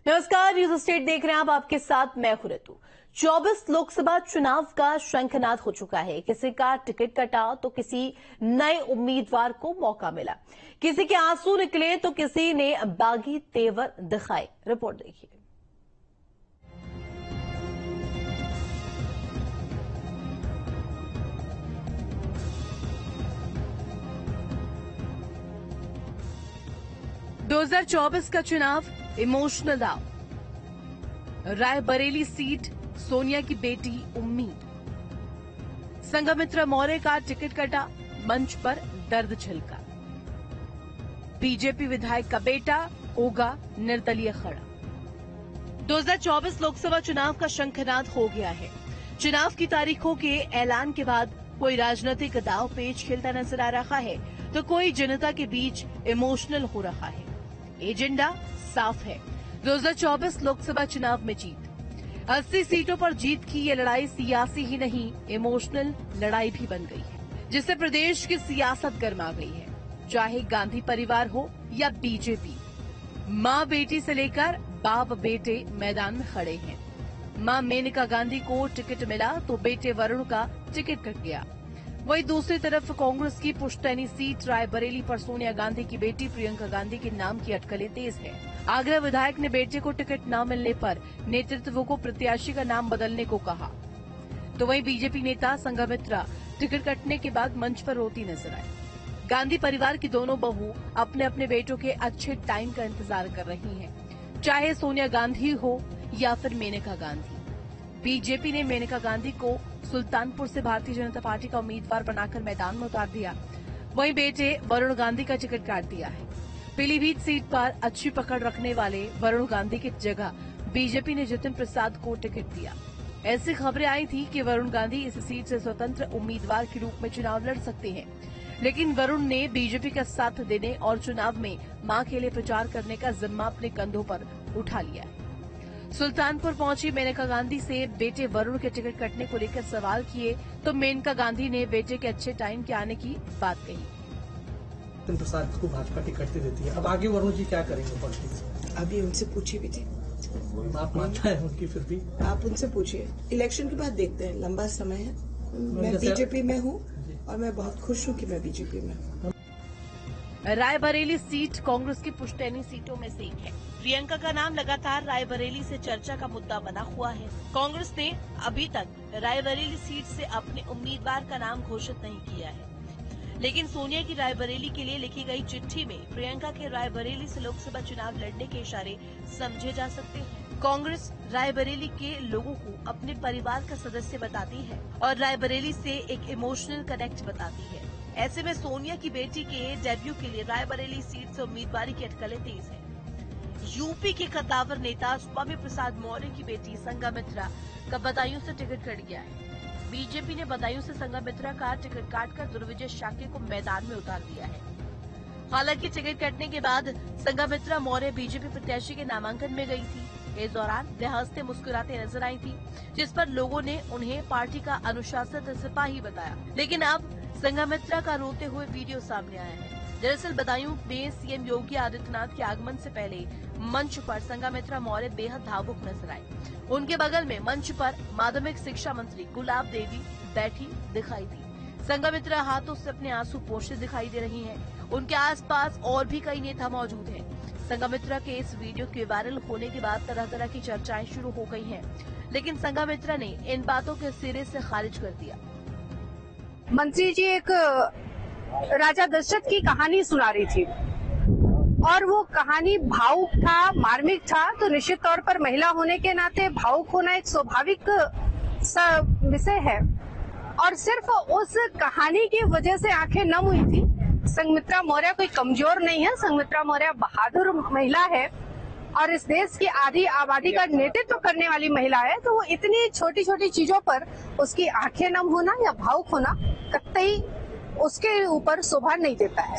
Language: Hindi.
नमस्कार, न्यूज स्टेट देख रहे हैं आप। आपके साथ मैं हूं ऋतु। 24 लोकसभा चुनाव का शंखनाद हो चुका है। किसी का टिकट कटा तो किसी नए उम्मीदवार को मौका मिला, किसी के आंसू निकले तो किसी ने बागी तेवर दिखाए। रिपोर्ट देखिए। ...2024 का चुनाव इमोशनल दाव। रायबरेली सीट, सोनिया की बेटी उम्मीद। संघमित्रा मौर्य का टिकट कटा, मंच पर दर्द झलका। बीजेपी विधायक का बेटा होगा निर्दलीय खड़ा। 2024 लोकसभा चुनाव का शंखनाद हो गया है। चुनाव की तारीखों के ऐलान के बाद कोई राजनीतिक दाव पेच खेलता नजर आ रहा है तो कोई जनता के बीच इमोशनल हो रहा है। एजेंडा साफ है, 2024 लोकसभा चुनाव में जीत। 80 सीटों पर जीत की ये लड़ाई सियासी ही नहीं, इमोशनल लड़ाई भी बन गई है, जिससे प्रदेश की सियासत गर्मा गई है। चाहे गांधी परिवार हो या बीजेपी, मां बेटी से लेकर बाप बेटे मैदान में खड़े हैं। मां मेनका गांधी को टिकट मिला तो बेटे वरुण का टिकट कट गया। वहीं दूसरी तरफ कांग्रेस की पुश्तैनी सीट रायबरेली पर सोनिया गांधी की बेटी प्रियंका गांधी के नाम की अटकलें तेज है। आगरा विधायक ने बेटे को टिकट न मिलने पर नेतृत्व को प्रत्याशी का नाम बदलने को कहा, तो वहीं बीजेपी नेता संघमित्रा टिकट कटने के बाद मंच पर रोती नजर आई। गांधी परिवार की दोनों बहू अपने अपने बेटों के अच्छे टाइम का इंतजार कर रही हैं, चाहे सोनिया गांधी हो या फिर मेनका गांधी। बीजेपी ने मेनका गांधी को सुल्तानपुर से भारतीय जनता पार्टी का उम्मीदवार बनाकर मैदान में उतार दिया। वहीं बेटे वरुण गांधी का टिकट काट दिया है। पीलीभीत सीट पर अच्छी पकड़ रखने वाले वरुण गांधी की जगह बीजेपी ने जितिन प्रसाद को टिकट दिया। ऐसी खबरें आई थी कि वरुण गांधी इस सीट से स्वतंत्र उम्मीदवार के रूप में चुनाव लड़ सकते हैं, लेकिन वरुण ने बीजेपी का साथ देने और चुनाव में मां के लिए प्रचार करने का जिम्मा अपने कंधों पर उठा लिया है। सुल्तानपुर पहुंची मेनका गांधी से बेटे वरुण के टिकट कटने को लेकर सवाल किए तो मेनका गांधी ने बेटे के अच्छे टाइम के आने की बात कही। जितिन प्रसाद को भाजपा टिकट देती है, अब आगे वरुण जी क्या करेंगे पॉलिटिक्स? अभी उनसे पूछी भी थी। बात मानता है उनकी, फिर भी आप उनसे पूछिए। इलेक्शन के बाद देखते हैं, लंबा समय है। मैं बीजेपी में हूँ और मैं बहुत खुश हूँ कि मैं बीजेपी में हूँ। रायबरेली सीट कांग्रेस की पुश्तैनी सीटों में से एक है। प्रियंका का नाम लगातार रायबरेली से चर्चा का मुद्दा बना हुआ है। कांग्रेस ने अभी तक रायबरेली सीट से अपने उम्मीदवार का नाम घोषित नहीं किया है, लेकिन सोनिया की रायबरेली के लिए लिखी गई चिट्ठी में प्रियंका के रायबरेली से लोकसभा चुनाव लड़ने के इशारे समझे जा सकते हैं। कांग्रेस रायबरेली के लोगों को अपने परिवार का सदस्य बताती है और रायबरेली से एक इमोशनल कनेक्ट बताती है। ऐसे में सोनिया की बेटी के डेब्यू के लिए रायबरेली सीट से उम्मीदवारी की अटकलें तेज है। यूपी के कद्दावर नेता स्वामी प्रसाद मौर्य की बेटी संघमित्रा का बदायूं से टिकट कट गया है। बीजेपी ने बदायूं से संघमित्रा का टिकट काटकर दुर्विजय शाक्य को मैदान में उतार दिया है। हालांकि टिकट कटने के बाद संघमित्रा मौर्य बीजेपी प्रत्याशी के नामांकन में गई थी। इस दौरान वे हंसते मुस्कुराते नजर आई थी, जिस पर लोगों ने उन्हें पार्टी का अनुशासित सिपाही बताया। लेकिन अब संघमित्रा का रोते हुए वीडियो सामने आया है। दरअसल बदायूं में सीएम योगी आदित्यनाथ के आगमन से पहले मंच पर संघमित्रा मौर्य बेहद भावुक नजर आई। उनके बगल में मंच पर माध्यमिक शिक्षा मंत्री गुलाब देवी बैठी दिखाई दी। संघमित्रा हाथों से अपने आंसू पोंछते दिखाई दे रही हैं। उनके आसपास और भी कई नेता मौजूद हैं। संघमित्रा के इस वीडियो के वायरल होने के बाद तरह तरह की चर्चाएं शुरू हो गई हैं, लेकिन संघमित्रा ने इन बातों के सिरे से खारिज कर दिया। मंत्री जी एक राजा दशरथ की कहानी सुना रही थी और वो कहानी भावुक था, मार्मिक था, तो निश्चित तौर पर महिला होने के नाते भावुक होना एक स्वाभाविक विषय है और सिर्फ उस कहानी की वजह से आंखें नम हुई थी। संघमित्रा मौर्य कोई कमजोर नहीं है। संघमित्रा मौर्य बहादुर महिला है और इस देश की आधी आबादी का नेतृत्व करने वाली महिला है, तो वो इतनी छोटी छोटी चीजों पर उसकी आंखें नम होना या भावुक होना कतई उसके ऊपर शोभा नहीं देता है।